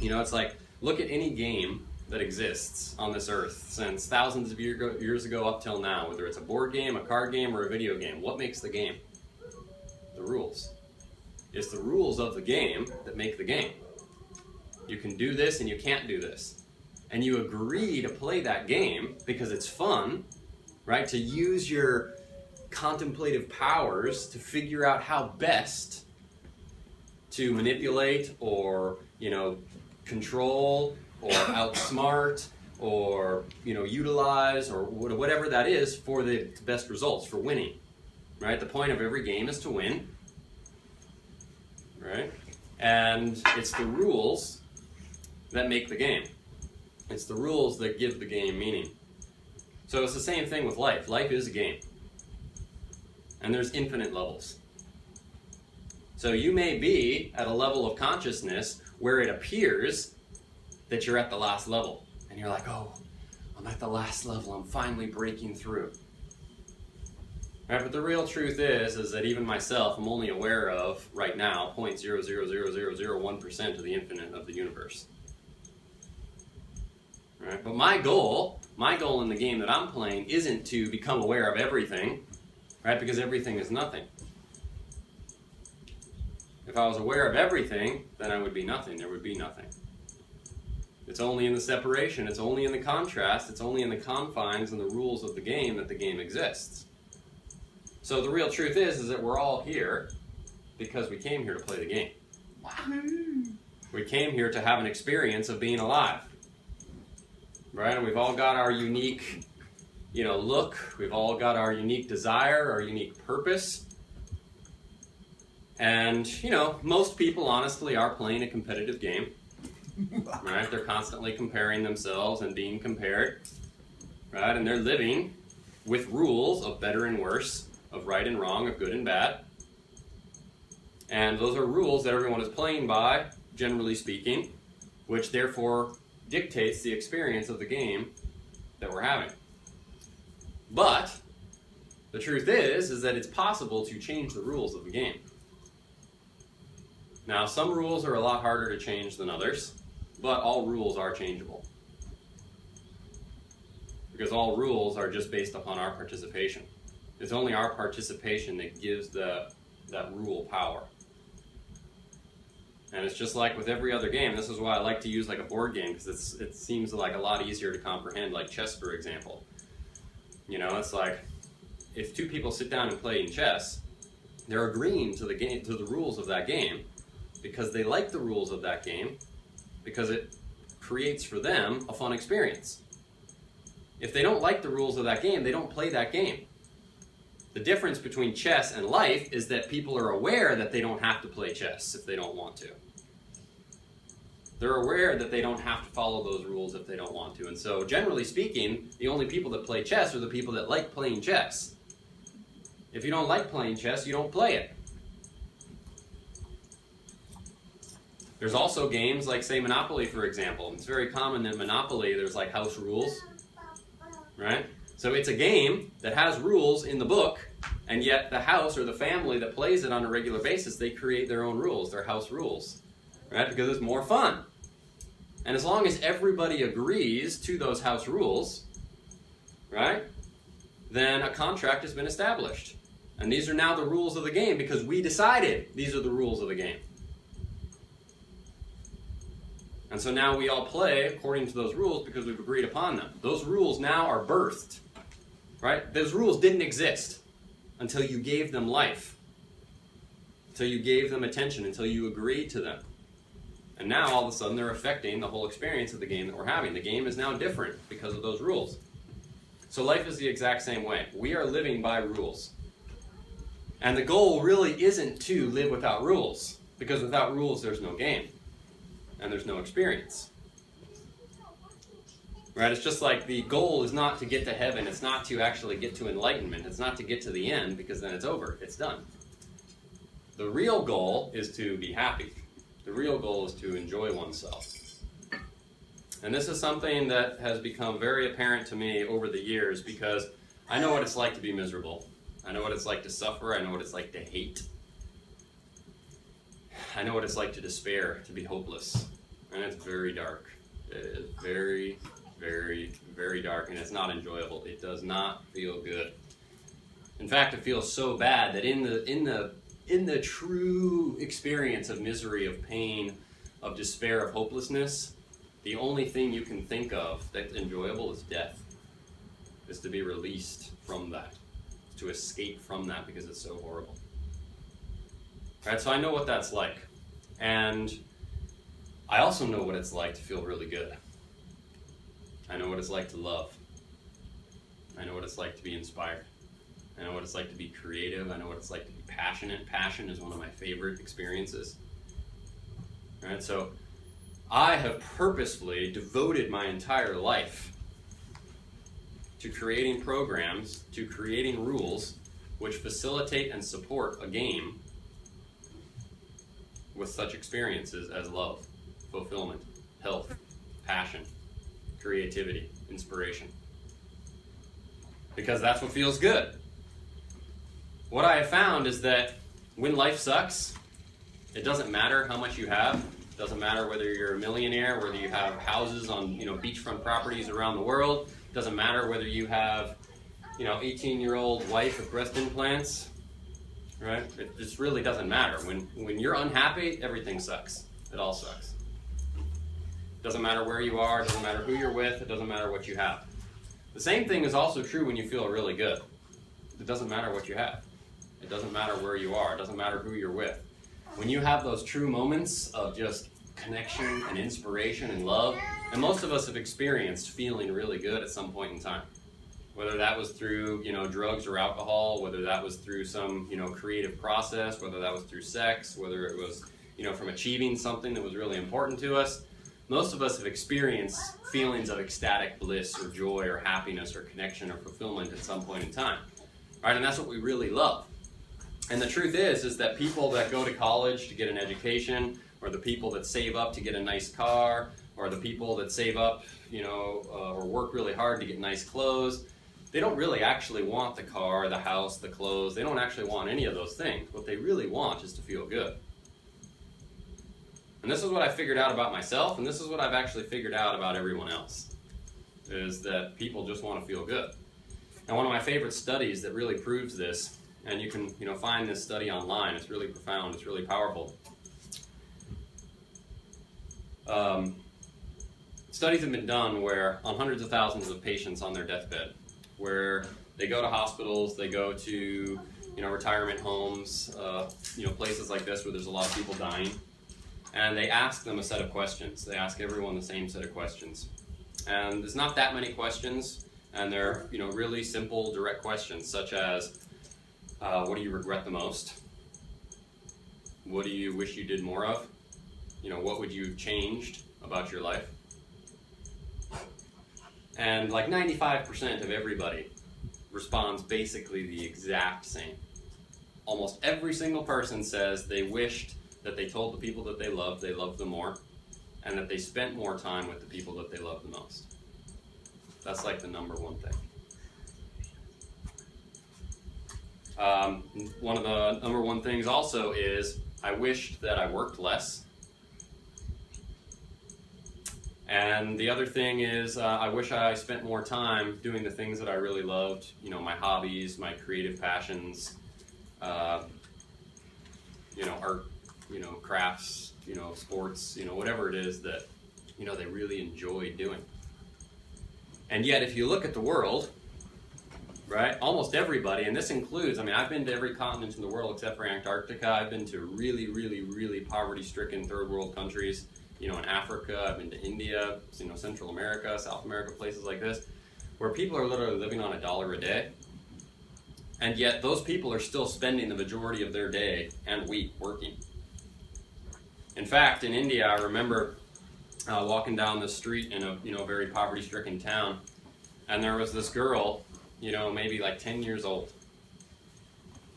You know, it's like, look at any game that exists on this earth since thousands of years ago up till now, whether it's a board game, a card game, or a video game. What makes the game? The rules. It's the rules of the game that make the game. You can do this and you can't do this. And you agree to play that game because it's fun, right? To use your contemplative powers to figure out how best to manipulate or, you know, control or outsmart or, you know, utilize or whatever that is for the best results, for winning, right? The point of every game is to win, right? And it's the rules that make the game. It's the rules that give the game meaning. So it's the same thing with life. Life is a game. And there's infinite levels. So you may be at a level of consciousness where it appears that you're at the last level. And you're like, oh, I'm at the last level. I'm finally breaking through. Right? But the real truth is that even myself, I'm only aware of, right now, 0.00001% of the infinite of the universe. Right? But my goal in the game that I'm playing isn't to become aware of everything, right? Because everything is nothing. If I was aware of everything, then I would be nothing. There would be nothing. It's only in the separation, it's only in the contrast, it's only in the confines and the rules of the game that the game exists. So the real truth is that we're all here because we came here to play the game. Wow. We came here to have an experience of being alive. Right? And we've all got our unique, you know, look. We've all got our unique desire, our unique purpose. And, you know, most people honestly are playing a competitive game. Right? They're constantly comparing themselves and being compared. Right? And they're living with rules of better and worse, of right and wrong, of good and bad. And those are rules that everyone is playing by, generally speaking, which therefore dictates the experience of the game that we're having. But the truth is that it's possible to change the rules of the game. Now, some rules are a lot harder to change than others, but all rules are changeable. Because all rules are just based upon our participation. It's only our participation that gives that rule power. And it's just like with every other game. This is why I like to use like a board game, because it seems like a lot easier to comprehend, like chess, for example. You know, it's like if two people sit down and play in chess, they're agreeing to the game, to the rules of that game, because they like the rules of that game, because it creates for them a fun experience. If they don't like the rules of that game, they don't play that game. The difference between chess and life is that people are aware that they don't have to play chess if they don't want to. They're aware that they don't have to follow those rules if they don't want to. And so, generally speaking, the only people that play chess are the people that like playing chess. If you don't like playing chess, you don't play it. There's also games like, say, Monopoly, for example. It's very common in Monopoly, there's like house rules, right? So it's a game that has rules in the book, and yet the house or the family that plays it on a regular basis, they create their own rules, their house rules, right? Because it's more fun. And as long as everybody agrees to those house rules, right, then a contract has been established. And these are now the rules of the game because we decided these are the rules of the game. And so now we all play according to those rules because we've agreed upon them. Those rules now are birthed, right? Those rules didn't exist until you gave them life, until you gave them attention, until you agreed to them. And now all of a sudden they're affecting the whole experience of the game that we're having. The game is now different because of those rules. So life is the exact same way. We are living by rules. And the goal really isn't to live without rules, because without rules there's no game. And there's no experience. Right? It's just like the goal is not to get to heaven. It's not to actually get to enlightenment. It's not to get to the end, because then it's over. It's done. The real goal is to be happy. The real goal is to enjoy oneself. And this is something that has become very apparent to me over the years, because I know what it's like to be miserable. I know what it's like to suffer. I know what it's like to hate. I know what it's like to despair, to be hopeless. And it's very dark. It is very, very, very dark, and it's not enjoyable. It does not feel good. In fact, it feels so bad that in the true experience of misery, of pain, of despair, of hopelessness, the only thing you can think of that's enjoyable is death. Is to be released from that, to escape from that because it's so horrible. Right, so I know what that's like. And I also know what it's like to feel really good. I know what it's like to love. I know what it's like to be inspired. I know what it's like to be creative. I know what it's like to be passionate. Passion is one of my favorite experiences. Right, so I have purposefully devoted my entire life to creating programs, to creating rules which facilitate and support a game with such experiences as love, fulfillment, health, passion, creativity, inspiration. Because that's what feels good. What I have found is that when life sucks, it doesn't matter how much you have. It doesn't matter whether you're a millionaire, whether you have houses on beachfront properties around the world. It doesn't matter whether you have 18-year-old wife with breast implants. Right? It just really doesn't matter. When you're unhappy, everything sucks. It all sucks. It doesn't matter where you are, it doesn't matter who you're with, it doesn't matter what you have. The same thing is also true when you feel really good. It doesn't matter what you have. It doesn't matter where you are, it doesn't matter who you're with. When you have those true moments of just connection and inspiration and love, and most of us have experienced feeling really good at some point in time. Whether that was through, drugs or alcohol, whether that was through some, creative process, whether that was through sex, whether it was, from achieving something that was really important to us. Most of us have experienced feelings of ecstatic bliss or joy or happiness or connection or fulfillment at some point in time. Right? And that's what we really love. And the truth is that people that go to college to get an education, or the people that save up to get a nice car, or the people that save up, or work really hard to get nice clothes, they don't really actually want the car, the house, the clothes. They don't actually want any of those things. What they really want is to feel good. And this is what I figured out about myself, and this is what I've actually figured out about everyone else, is that people just want to feel good. And one of my favorite studies that really proves this, and you can find this study online, it's really profound, it's really powerful. Studies have been done on hundreds of thousands of patients on their deathbed, where they go to hospitals, they go to retirement homes, places like this where there's a lot of people dying, and they ask them a set of questions. They ask everyone the same set of questions, and there's not that many questions, and they're really simple, direct questions, such as, what do you regret the most? What do you wish you did more of? What would you have changed about your life? And like 95% of everybody responds basically the exact same. Almost every single person says they wished that they told the people that they loved them more, and that they spent more time with the people that they loved the most. That's like the number one thing. One of the number one things also is, I wished that I worked less. And the other thing is, I wish I spent more time doing the things that I really loved, my hobbies, my creative passions, art, crafts, sports, whatever it is that, they really enjoy doing. And yet, if you look at the world, right, almost everybody, and this includes, I've been to every continent in the world except for Antarctica. I've been to really, really, really poverty-stricken third world countries. In Africa, I've been to India, Central America, South America, places like this, where people are literally living on $1 a day. And yet those people are still spending the majority of their day and week working. In fact, in India, I remember walking down the street in a very poverty-stricken town, and there was this girl, maybe like 10 years old,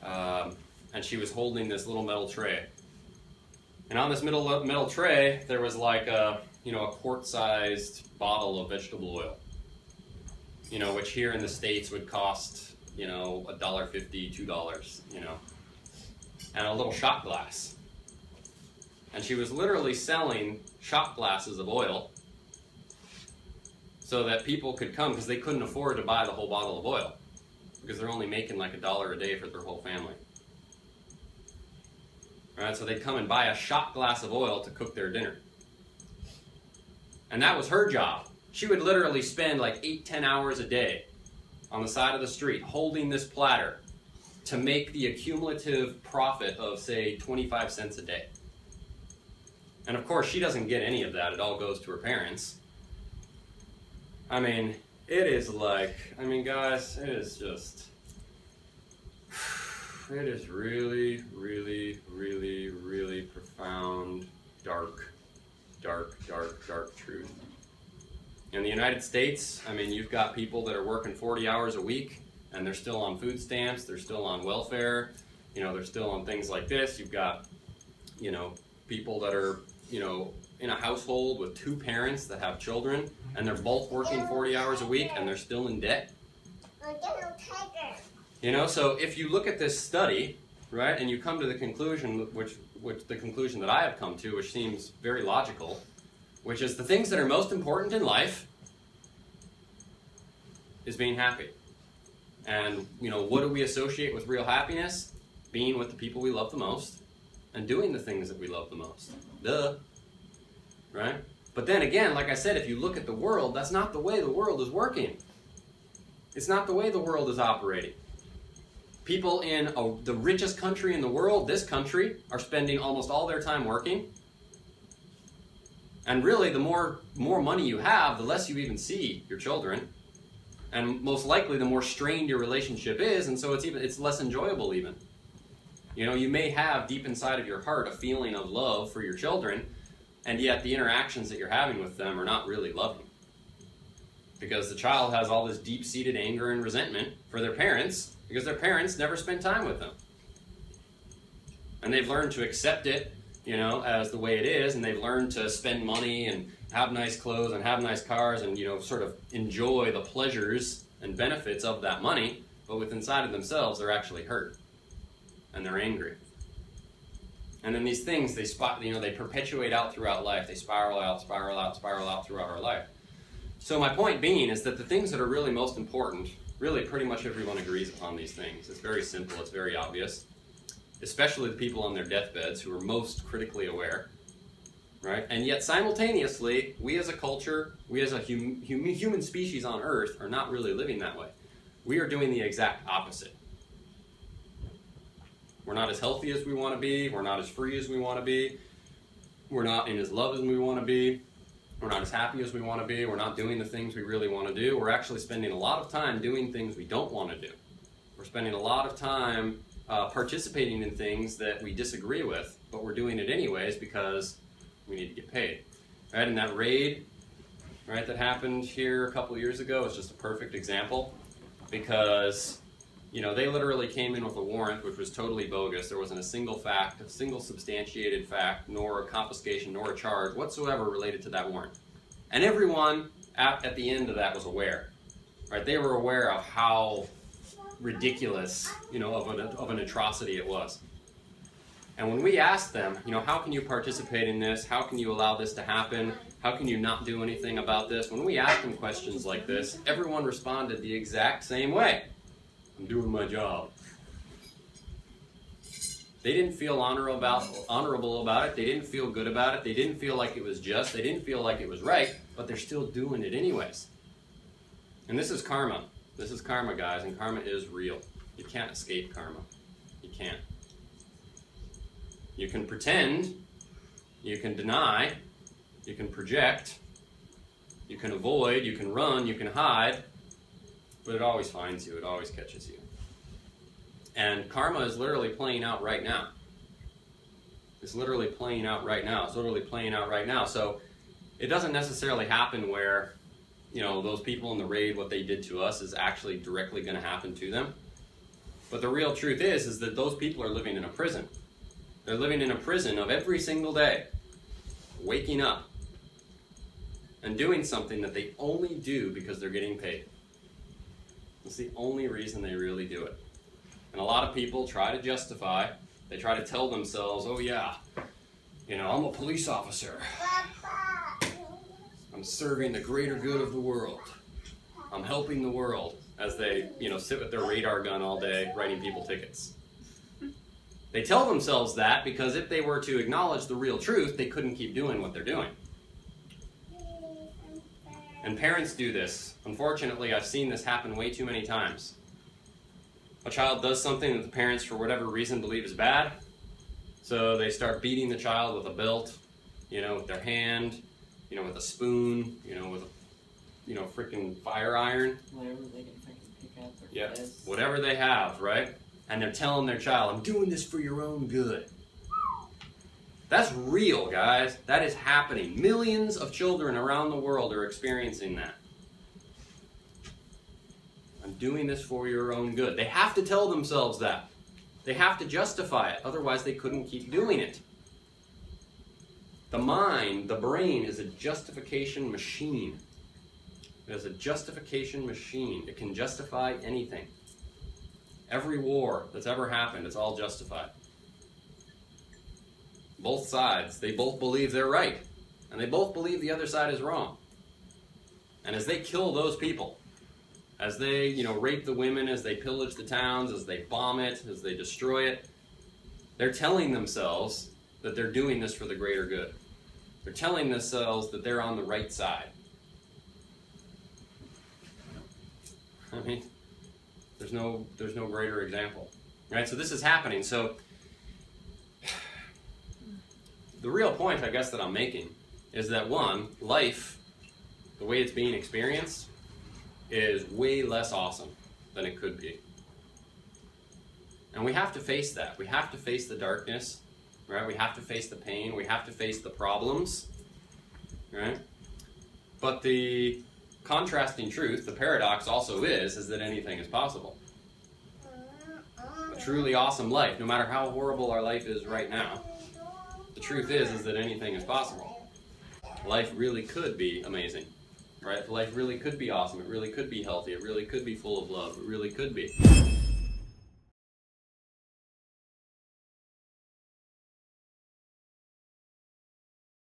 and she was holding this little metal tray. And on this metal tray, there was like a quart-sized bottle of vegetable oil, which here in the States would cost, $1.50, $2, and a little shot glass. And she was literally selling shot glasses of oil so that people could come, because they couldn't afford to buy the whole bottle of oil, because they're only making like $1 a day for their whole family. Right? So they'd come and buy a shot glass of oil to cook their dinner. And that was her job. She would literally spend like 8-10 hours a day on the side of the street holding this platter to make the accumulative profit of, say, 25 cents a day. And of course, she doesn't get any of that. It all goes to her parents. I mean, it is like, I mean, guys, it is just, it is really, really, really, really profound, dark truth. In the United States, I mean, you've got people that are working 40 hours a week, and they're still on food stamps, they're still on welfare, you know, they're still on things like this. You've got, you know, people that are, you know, in a household with 2 parents that have children, and they're both working 40 hours a week, and they're still in debt. You know, so if you look at this study, right, and you come to the conclusion, which the conclusion that I have come to, which seems very logical, which is the things that are most important in life is being happy. And, you know, what do we associate with real happiness? Being with the people we love the most and doing the things that we love the most. Duh. Right? But then again, like I said, if you look at the world, that's not the way the world is working. It's not the way the world is operating. People in the richest country in the world, this country, are spending almost all their time working. And really, the more money you have, the less you even see your children. And most likely, the more strained your relationship is, and so it's less enjoyable even. You know, you may have deep inside of your heart a feeling of love for your children, and yet the interactions that you're having with them are not really loving. Because the child has all this deep-seated anger and resentment for their parents, because their parents never spent time with them. And they've learned to accept it, you know, as the way it is, and they've learned to spend money and have nice clothes and have nice cars and, you know, sort of enjoy the pleasures and benefits of that money, but with inside of themselves, they're actually hurt and they're angry. And then these things, they perpetuate out throughout life. They spiral out throughout our life. So my point being is that the things that are really most important, really pretty much everyone agrees upon these things. It's very simple, it's very obvious. Especially the people on their deathbeds who are most critically aware, right? And yet simultaneously, we as a culture, we as a human species on Earth are not really living that way. We are doing the exact opposite. We're not as healthy as we want to be. We're not as free as we want to be. We're not in as love as we want to be. We're not as happy as we want to be. We're not doing the things we really want to do. We're actually spending a lot of time doing things we don't want to do. We're spending a lot of time participating in things that we disagree with, but we're doing it anyways because we need to get paid. Right? And that raid, right, that happened here a couple of years ago is just a perfect example, because, you know, they literally came in with a warrant which was totally bogus. There wasn't a single fact, a single substantiated fact, nor a confiscation, nor a charge whatsoever related to that warrant. And everyone at the end of that was aware. Right? They were aware of how ridiculous, you know, of an atrocity it was. And when we asked them, you know, how can you participate in this? How can you allow this to happen? How can you not do anything about this? When we asked them questions like this, everyone responded the exact same way. I'm doing my job. They didn't feel honorable about it. They didn't feel good about it. They didn't feel like it was just. They didn't feel like it was right, but they're still doing it anyways. And this is karma. This is karma, guys, and karma is real. You can't escape karma. You can't. You can pretend, you can deny, you can project, you can avoid, you can run, you can hide, but it always finds you, it always catches you. And karma is literally playing out right now. It's literally playing out right now. It's literally playing out right now. So it doesn't necessarily happen where, you know, those people in the raid, what they did to us is actually directly going to happen to them. But the real truth is that those people are living in a prison. They're living in a prison of every single day, waking up and doing something that they only do because they're getting paid. It's the only reason they really do it. And a lot of people try to justify, they try to tell themselves, oh yeah, You know, I'm a police officer. I'm serving the greater good of the world. I'm helping the world, as they, you know, sit with their radar gun all day writing people tickets. They tell themselves that because if they were to acknowledge the real truth, they couldn't keep doing what they're doing. And parents do this. Unfortunately, I've seen this happen way too many times. A child does something that the parents, for whatever reason, believe is bad. So they start beating the child with a belt, you know, with their hand, you know, with a spoon, you know, with a, you know, freaking fire iron. Whatever they can freaking pick out their Yep. fist. Whatever they have, right? And they're telling their child, I'm doing this for your own good. That's real, guys. That is happening. Millions of children around the world are experiencing that. I'm doing this for your own good. They have to tell themselves that. They have to justify it. Otherwise, they couldn't keep doing it. The mind, the brain, is a justification machine. It is a justification machine. It can justify anything. Every war that's ever happened, it's all justified. Both sides, they both believe they're right. And they both believe the other side is wrong. And as they kill those people, as they, you know, rape the women, as they pillage the towns, as they bomb it, as they destroy it, they're telling themselves that they're doing this for the greater good. They're telling themselves that they're on the right side. I mean, there's no greater example, right? So this is happening. So the real point, I guess, that I'm making is that, one, life, the way it's being experienced, is way less awesome than it could be. And we have to face that. We have to face the darkness, right? We have to face the pain. We have to face the problems, right? But the contrasting truth, the paradox also is that anything is possible. A truly awesome life, no matter how horrible our life is right now, the truth is that anything is possible. Life really could be amazing, right? Life really could be awesome. It really could be healthy. It really could be full of love. It really could be.